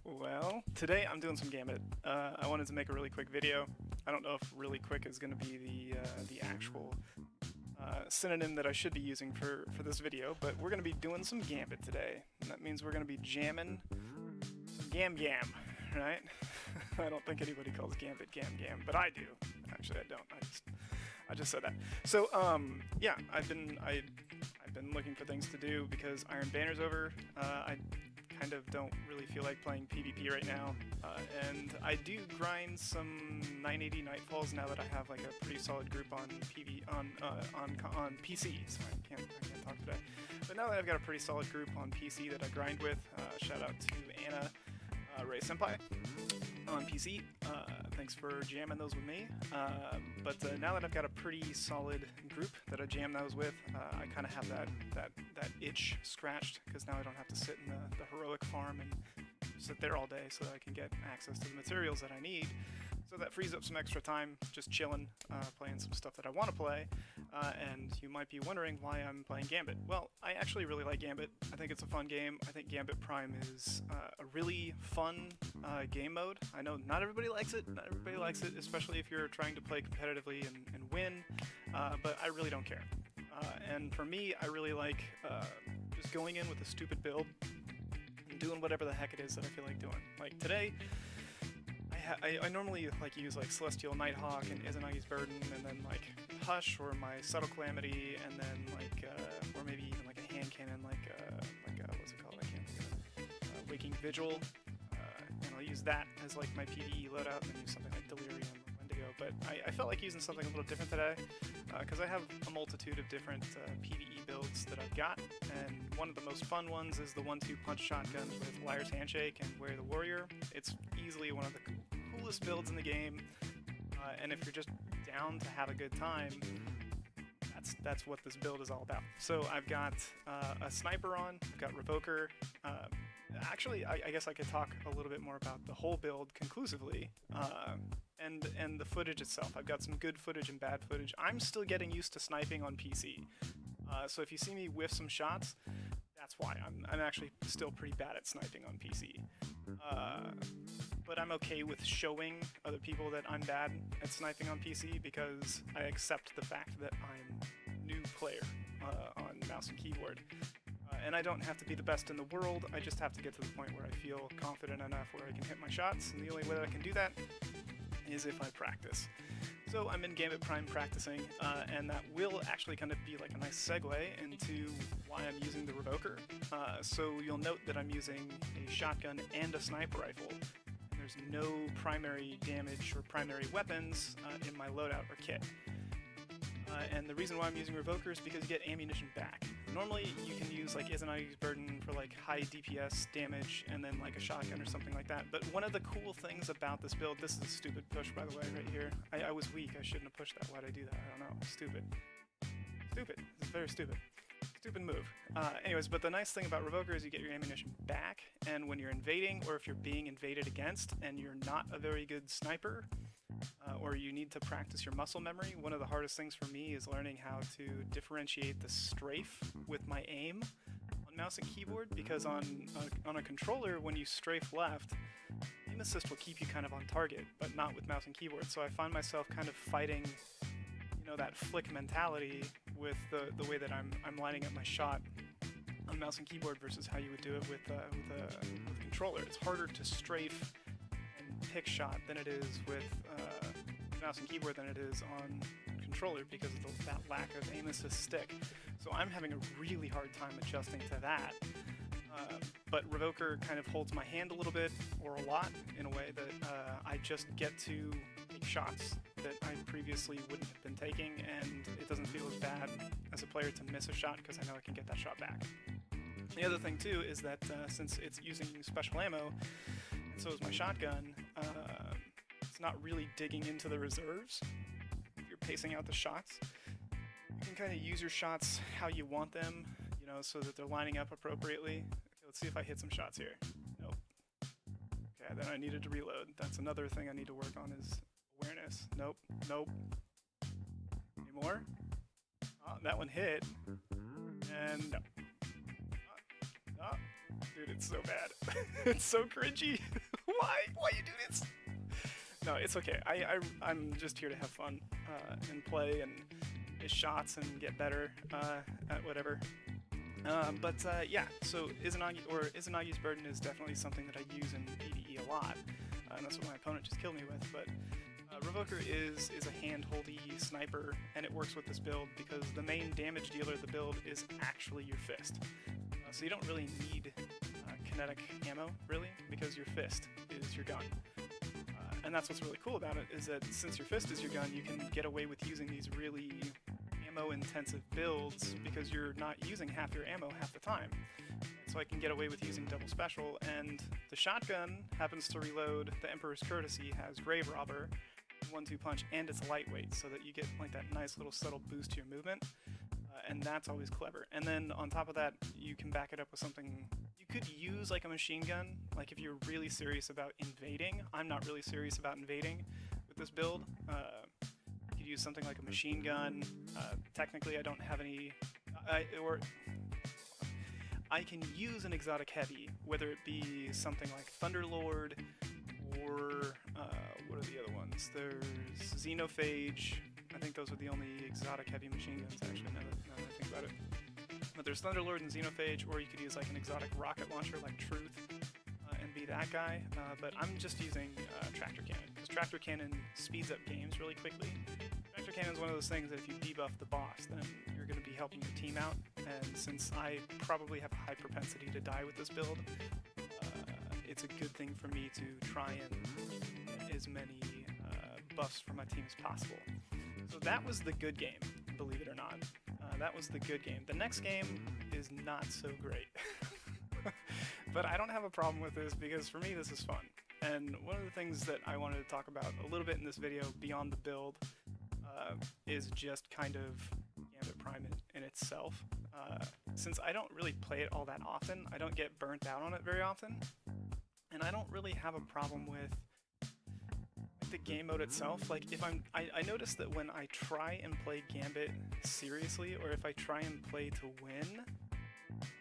Well, today I'm doing some Gambit. I wanted to make a really quick video. I don't know if really quick is going to be the actual synonym that I should be using for this video, but we're going to be doing some Gambit today. And that means we're going to be jamming Gam Gam, right? I don't think anybody calls Gambit Gam Gam, but I do. Actually, I don't. I just said that. So, yeah, I've been looking for things to do because Iron Banner's over. I kind of don't really feel like playing PvP right now, and I do grind some 980 Nightfalls now that I have like a pretty solid group on PC. So I can't talk today. But now that I've got a pretty solid group on PC that I grind with, shout out to Anna, Ray Senpai on PC. Thanks for jamming those with me. But now that I've got a pretty solid group that I jam those with, I kind of have that itch scratched, because now I don't have to sit in the heroic farm and sit there all day so that I can get access to the materials that I need. So that frees up some extra time just chilling, playing some stuff that I want to play. And you might be wondering why I'm playing Gambit. Well, I actually really like Gambit. I think it's a fun game. I think Gambit Prime is a really fun game mode. I know not everybody likes it. Not everybody likes it, especially if you're trying to play competitively and win. But I really don't care. And for me, I really like just going in with a stupid build and doing whatever the heck it is that I feel like doing. Like today, I normally like use like Celestial Nighthawk and Izanagi's Burden, and then like Hush or my Subtle Calamity, and then like or maybe even like a hand cannon, like what's it called? I can't think of it. Waking Vigil, and I'll use that as like my PvE loadout, and then use something like Delirium or Wendigo. But I felt like using something a little different today, because I have a multitude of different PvE builds that I've got, and one of the most fun ones is the 1-2 punch shotgun with Liar's Handshake and Warrior the Warrior. It's easily one of the coolest builds in the game, and if you're just down to have a good time, that's what this build is all about. So I've got a sniper on, I've got Revoker. Actually, I guess I could talk a little bit more about the whole build conclusively, and the footage itself. I've got some good footage and bad footage. I'm still getting used to sniping on PC, so if you see me whiff some shots, that's why. I'm actually still pretty bad at sniping on PC. But I'm okay with showing other people that I'm bad at sniping on PC, because I accept the fact that I'm a new player on mouse and keyboard. And I don't have to be the best in the world, I just have to get to the point where I feel confident enough where I can hit my shots, and the only way that I can do that is if I practice. So I'm in Gambit Prime practicing, and that will actually kind of be like a nice segue into why I'm using the Revoker. So you'll note that I'm using a shotgun and a sniper rifle. There's no primary damage or primary weapons in my loadout or kit. And the reason why I'm using Revoker is because you get ammunition back. Normally you can use like Izanagi's Burden for like high DPS damage and then like a shotgun or something like that. But one of the cool things about this build, this is a stupid push by the way right here. I was weak, I shouldn't have pushed that. Why'd I do that? I don't know. Stupid. Stupid. It's very stupid. Stupid move. Anyways, but the nice thing about Revoker is you get your ammunition back, and when you're invading, or if you're being invaded against and you're not a very good sniper, or you need to practice your muscle memory, one of the hardest things for me is learning how to differentiate the strafe with my aim on mouse and keyboard, because on a controller, when you strafe left, aim assist will keep you kind of on target, but not with mouse and keyboard. So I find myself kind of fighting, you know, that flick mentality with the way that I'm lining up my shot on mouse and keyboard versus how you would do it with a controller. It's harder to strafe and pick shot than it is with mouse and keyboard than it is on controller, because of that lack of aim assist stick. So I'm having a really hard time adjusting to that. But Revoker kind of holds my hand a little bit, or a lot, in a way that I just get to take shots that I previously wouldn't have been taking, and it doesn't feel as bad as a player to miss a shot, because I know I can get that shot back. The other thing too is that since it's using special ammo, and so is my shotgun, it's not really digging into the reserves. If you're pacing out the shots, you can kind of use your shots how you want them, you know, so that they're lining up appropriately. Okay, let's see if I hit some shots here. Nope. Okay, then I needed to reload. That's another thing I need to work on, is awareness. Nope. Nope. Any more? Oh, that one hit. And no. Dude, it's so bad. It's so cringy. Why you do this? No, it's okay. I'm just here to have fun and play and miss shots and get better at whatever. Yeah, so Izanagi's Burden is definitely something that I use in PvE a lot, and that's what my opponent just killed me with. But Revoker is a hand-holdy sniper, and it works with this build because the main damage dealer of the build is actually your fist. So you don't really need kinetic ammo, really, because your fist is your gun. And that's what's really cool about it, is that since your fist is your gun, you can get away with using these really ammo-intensive builds because you're not using half your ammo half the time. So I can get away with using double special, and the shotgun happens to reload. The Emperor's Courtesy has Grave Robber, 1-2 punch, and it's lightweight, so that you get like that nice little subtle boost to your movement, and that's always clever. And then on top of that, you can back it up with something. You could use like a machine gun, like if you're really serious about invading. I'm not really serious about invading with this build. You could use something like a machine gun. Technically, I don't have any, I can use an exotic heavy, whether it be something like Thunderlord, or what are the other ones? There's Xenophage. I think those are the only exotic heavy machine guns, actually, now that I think about it. But there's Thunderlord and Xenophage, or you could use like an exotic rocket launcher like Truth and be that guy. But I'm just using Tractor Cannon, because Tractor Cannon speeds up games really quickly. Tractor Cannon is one of those things that if you debuff the boss, then you're going to be helping your team out. And since I probably have a high propensity to die with this build, it's a good thing for me to try and get as many buffs for my team as possible. So that was the good game, believe it or not. That was the good game. The next game is not so great. But I don't have a problem with this because for me this is fun. And one of the things that I wanted to talk about a little bit in this video beyond the build is just kind of Gambit Prime in itself. Since I don't really play it all that often, I don't get burnt out on it very often. And I don't really have a problem with the game mode itself. Like if I notice that when I try and play Gambit seriously, or if I try and play to win,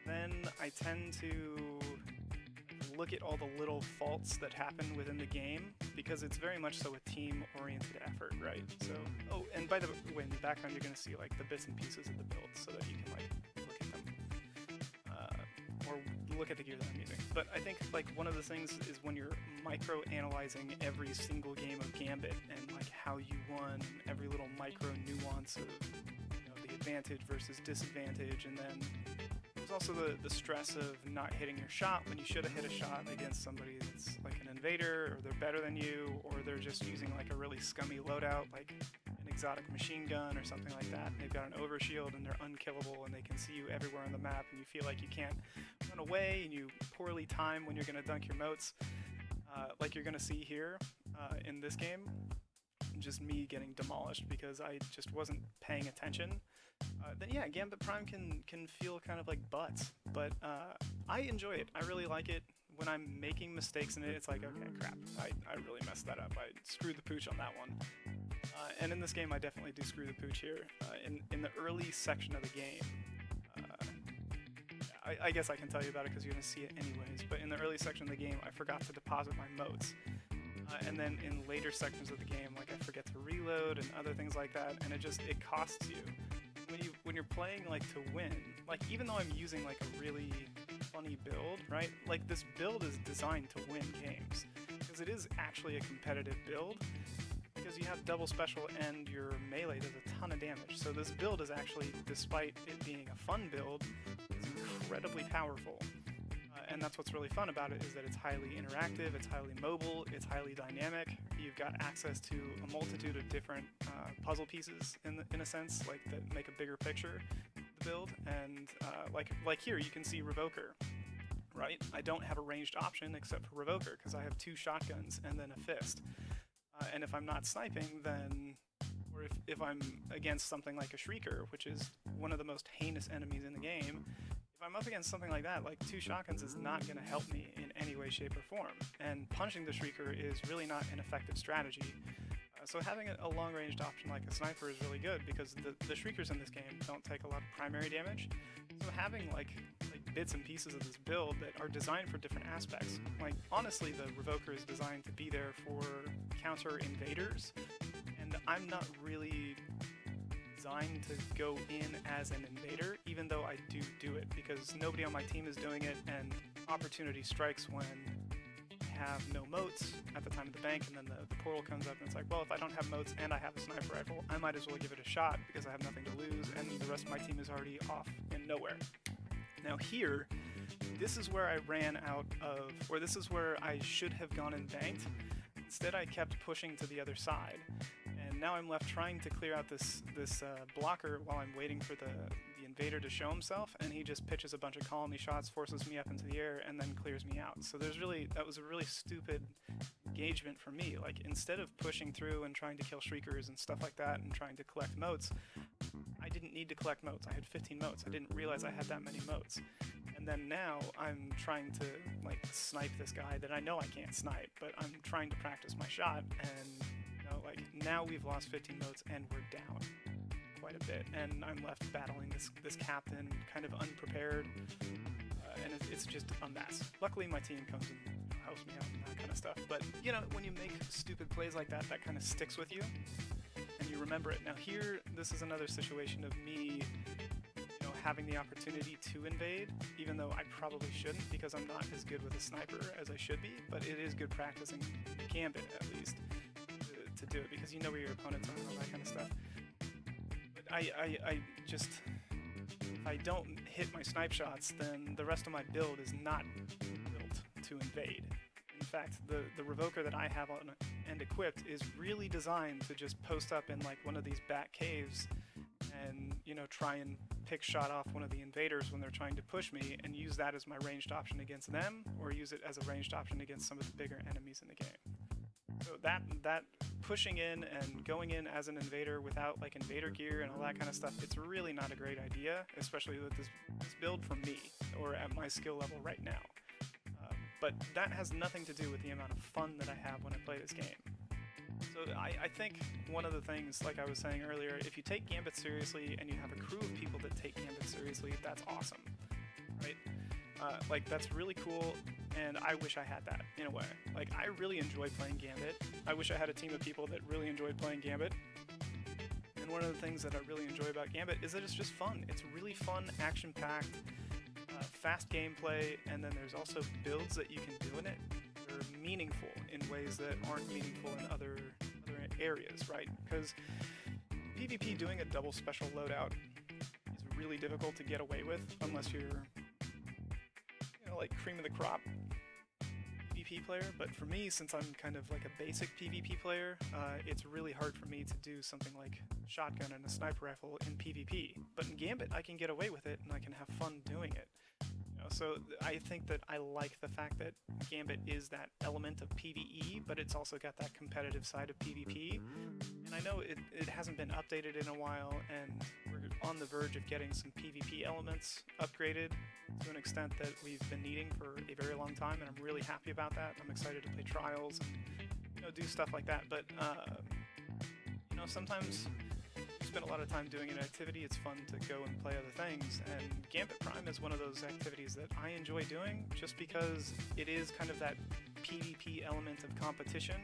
then I tend to look at all the little faults that happen within the game, because it's very much so a team-oriented effort, right? So, oh, and by the way, in the background you're going to see like the bits and pieces of the build so that you can like look at them. Or look at the gear that I'm using. But I think like one of the things is when you're micro-analyzing every single game of Gambit and like how you won, and every little micro nuance of, you know, the advantage versus disadvantage, and then there's also the stress of not hitting your shot when you should have hit a shot against somebody that's like an invader, or they're better than you, or they're just using like a really scummy loadout like an exotic machine gun or something like that. They've got an overshield and they're unkillable and they can see you everywhere on the map, and you feel like you can't run away, and you poorly time when you're going to dunk your motes, like you're going to see here in this game. Just me getting demolished because I just wasn't paying attention. Then yeah, Gambit Prime can feel kind of like butts, but I enjoy it. I really like it. When I'm making mistakes in it, it's like, okay, crap, I really messed that up. I screwed the pooch on that one. And in this game, I definitely do screw the pooch here. In the early section of the game, I guess I can tell you about it because you're going to see it anyways, but in the early section of the game, I forgot to deposit my motes. And then in later sections of the game, like I forget to reload and other things like that, and it costs you. When you're playing like to win, like even though I'm using like a really funny build, right? Like this build is designed to win games because it is actually a competitive build, because you have double special and your melee does a ton of damage. So this build is actually, despite it being a fun build, is incredibly powerful. And that's what's really fun about it, is that it's highly interactive, it's highly mobile, it's highly dynamic. You've got access to a multitude of different puzzle pieces in a sense, like that make a bigger picture of the build. And like here, you can see Revoker, right? I don't have a ranged option except for Revoker because I have 2 shotguns and then a fist. And if I'm not sniping, then, or if I'm against something like a Shrieker, which is one of the most heinous enemies in the game, if I'm up against something like that, like 2 shotguns is not going to help me in any way, shape, or form. And punching the Shrieker is really not an effective strategy. So having a long-ranged option like a sniper is really good, because the Shriekers in this game don't take a lot of primary damage. So having like bits and pieces of this build that are designed for different aspects. Like, honestly, the Revoker is designed to be there for counter invaders, and I'm not really designed to go in as an invader, even though I do it, because nobody on my team is doing it, and opportunity strikes when I have no moats at the time of the bank, and then the portal comes up, and it's like, well, if I don't have moats and I have a sniper rifle, I might as well give it a shot, because I have nothing to lose, and the rest of my team is already off in nowhere. Now here, this is where I ran out of, or this is where I should have gone and banked. Instead, I kept pushing to the other side, and now I'm left trying to clear out this blocker while I'm waiting for the invader to show himself, and he just pitches a bunch of colony shots, forces me up into the air, and then clears me out. So that was a really stupid engagement for me. Like, instead of pushing through and trying to kill shriekers and stuff like that and trying to collect moats, I didn't need to collect moats. I had 15 moats. I didn't realize I had that many moats. And then now I'm trying to like snipe this guy that I know I can't snipe, but I'm trying to practice my shot, and like now we've lost 15 moats and we're down quite a bit, and I'm left battling this captain kind of unprepared, and it's just a mess. Luckily my team comes and helps me out and that kind of stuff, but when you make stupid plays like that, that kind of sticks with you and you remember it. Now here, this is another situation of me having the opportunity to invade, even though I probably shouldn't, because I'm not as good with a sniper as I should be, but it is good practicing Gambit at least to do it, because you know where your opponents are and all that kind of stuff. But I just, if I don't hit my snipe shots, then the rest of my build is not built to invade. In fact, the Revoker that I have on and equipped is really designed to just post up in like one of these back caves and try and pick shot off one of the invaders when they're trying to push me, and use that as my ranged option against them, or use it as a ranged option against some of the bigger enemies in the game. So that pushing in and going in as an invader without like invader gear and all that kind of stuff, it's really not a great idea, especially with this build for me, or at my skill level right now. But that has nothing to do with the amount of fun that I have when I play this game. So I think one of the things, like I was saying earlier, if you take Gambit seriously and you have a crew of people that take Gambit seriously, that's awesome, right? Like, that's really cool, and I wish I had that, in a way. Like, I really enjoy playing Gambit. I wish I had a team of people that really enjoyed playing Gambit. And one of the things that I really enjoy about Gambit is that it's just fun. It's really fun, action-packed, fast gameplay, and then there's also builds that you can do in it. They're meaningful in ways that aren't meaningful in other areas, right? Because PvP, doing a double special loadout is really difficult to get away with unless you're, like cream of the crop PvP player. But for me, since I'm kind of like a basic PvP player, it's really hard for me to do something like shotgun and a sniper rifle in PvP. But in Gambit, I can get away with it and I can have fun doing it. So I think that I like the fact that Gambit is that element of PvE, but it's also got that competitive side of PvP. And I know it hasn't been updated in a while, and we're on the verge of getting some PvP elements upgraded to an extent that we've been needing for a very long time, and I'm really happy about that. I'm excited to play trials and do stuff like that. But sometimes spend a lot of time doing an activity, it's fun to go and play other things, and Gambit Prime is one of those activities that I enjoy doing just because it is kind of that PvP element of competition,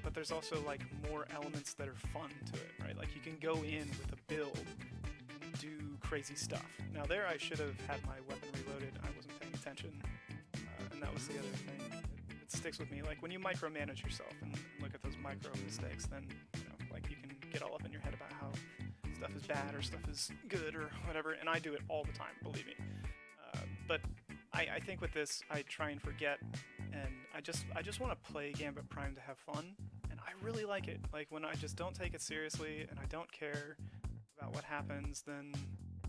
but there's also like more elements that are fun to it, right? Like, you can go in with a build and do crazy stuff. Now there I should have had my weapon reloaded, I wasn't paying attention, and that was the other thing that sticks with me. Like, when you micromanage yourself and look at those micro mistakes, then like, you can get all up in your head about how stuff is bad or stuff is good or whatever, and I do it all the time, believe me. But I think with this, I try and forget, and I just want to play Gambit Prime to have fun, and I really like it. Like, when I just don't take it seriously and I don't care about what happens, then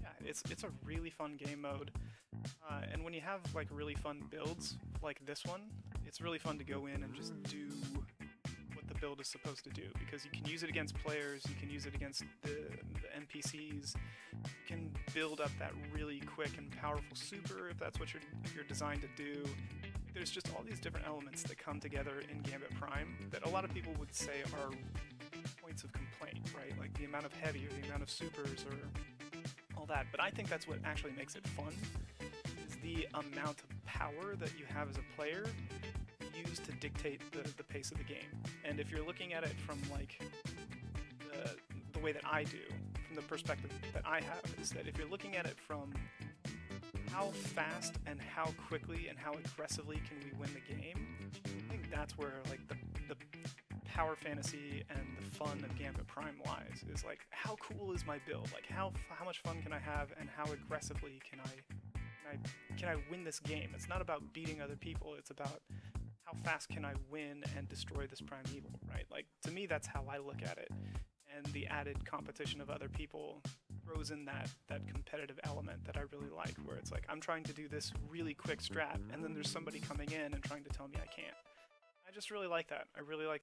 yeah, it's a really fun game mode. And when you have like really fun builds like this one, it's really fun to go in and just do the build is supposed to do, because you can use it against players, you can use it against the NPCs, you can build up that really quick and powerful super if that's what you're designed to do. There's just all these different elements that come together in Gambit Prime that a lot of people would say are points of complaint, right? Like the amount of heavy or the amount of supers or all that, but I think that's what actually makes it fun, is the amount of power that you have as a player used to dictate the pace of the game. And if you're looking at it from like the way that I do, from the perspective that I have, is that if you're looking at it from how fast and how quickly and how aggressively can we win the game, I think that's where like the power fantasy and the fun of Gambit Prime lies. Is like, how cool is my build? Like how much fun can I have, and how aggressively can I win this game? It's not about beating other people, it's about how fast can I win and destroy this primeval, right? Like, to me, that's how I look at it. And the added competition of other people throws in that competitive element that I really like, where it's like, I'm trying to do this really quick strat, and then there's somebody coming in and trying to tell me I can't. I just really like that. I really like